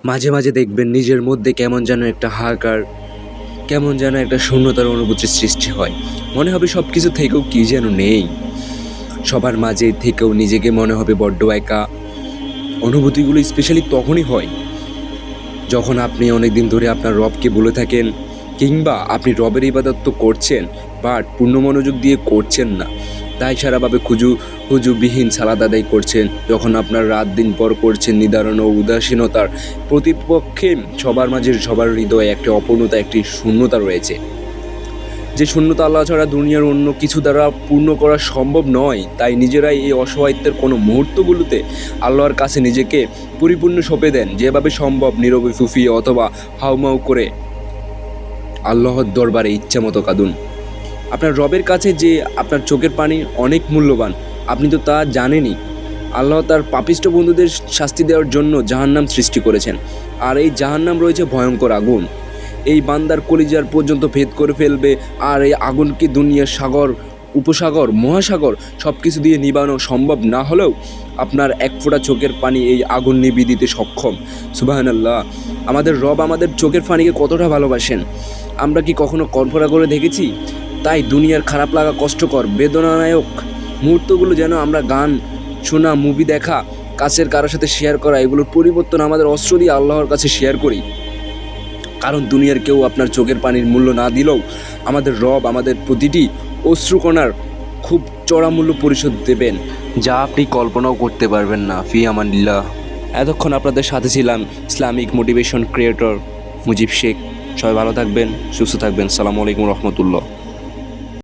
মাঝে মাঝে দেখবেন নিজের মধ্যে কেমন যেন একটা হাহাকার, কেমন যেন একটা শূন্যতার অনুভূতির সৃষ্টি হয়। মনে হবে সব কিছু থেকেও কি যেন নেই, সবার মাঝে থেকেও নিজেকে মনে হবে বড্ড একা। অনুভূতিগুলো স্পেশালি তখনই হয় যখন আপনি অনেক দিন ধরে আপনার রবকে বলে থাকেন, কিংবা আপনি রবের ইবাদত তো করছেন বাট পূর্ণ মনোযোগ দিয়ে করছেন না, তাই সারাভাবে হুজুবিহীন সালাদ আদায় করছেন। যখন আপনার রাত দিন পর করছেন নিদারুণ ও উদাসীনতার প্রতিপক্ষে, সবার মাঝে সবার হৃদয়ে একটি অপূর্ণতা, একটি শূন্যতা রয়েছে, যে শূন্যতা আল্লাহ ছাড়া দুনিয়ার অন্য কিছু দ্বারা পূর্ণ করা সম্ভব নয়। তাই নিজেরাই এই অসহায়ত্বের কোনো মুহূর্তগুলোতে আল্লাহর কাছে নিজেকে পরিপূর্ণ সঁপে দেন, যেভাবে সম্ভব নীরবে ফুফিয়ে অথবা হাউমাউ করে আল্লাহর দরবারে ইচ্ছা মতো কাঁদুন। আপনার রবের কাছে যে আপনার চোখের পানি অনেক মূল্যবান, আপনি তো তা জানেনই। আল্লাহ তার পাপিষ্ঠ বন্ধুদের শাস্তি দেওয়ার জন্য জাহান্নাম সৃষ্টি করেছেন, আর এই জাহান্নাম রয়েছে ভয়ঙ্কর আগুন, এই বান্দার কলিজার পর্যন্ত ভেদ করে ফেলবে। আর এই আগুনকে দুনিয়ার সাগর, উপসাগর, মহাসাগর সব কিছু দিয়ে নিবানো সম্ভব না হলেও আপনার এক ফোঁটা চোখের পানি এই আগুন নিভিয়ে দিতে সক্ষম। সুবহানাল্লাহ! আমাদের রব আমাদের চোখের পানিকে কতটা ভালোবাসেন, আমরা কি কখনো কল্পনা করে দেখেছি? তাই দুনিয়ার খারাপ লাগা, কষ্টকর, বেদনানায়ক মুহূর্তগুলো যেন আমরা গান শোনা, মুভি দেখা, কাছের কারোর সাথে শেয়ার করা, এগুলোর পরিবর্তন আমাদের অস্ত্র দিয়ে আল্লাহর কাছে শেয়ার করি। কারণ দুনিয়ার কেউ আপনার চোখের পানির মূল্য না দিলেও আমাদের রব আমাদের প্রতিটি অশ্রুকণার খুব চড়া মূল্য পরিশোধ দেবেন, যা আপনি কল্পনাও করতে পারবেন না। ফি আমানিল্লাহ। এতক্ষণ আপনাদের সাথে ছিলাম Islamic motivation creator Mujib Sheikh. সবাই ভালো থাকবেন, সুস্থ থাকবেন। সালামু আলাইকুম রহমতুল্লাহ।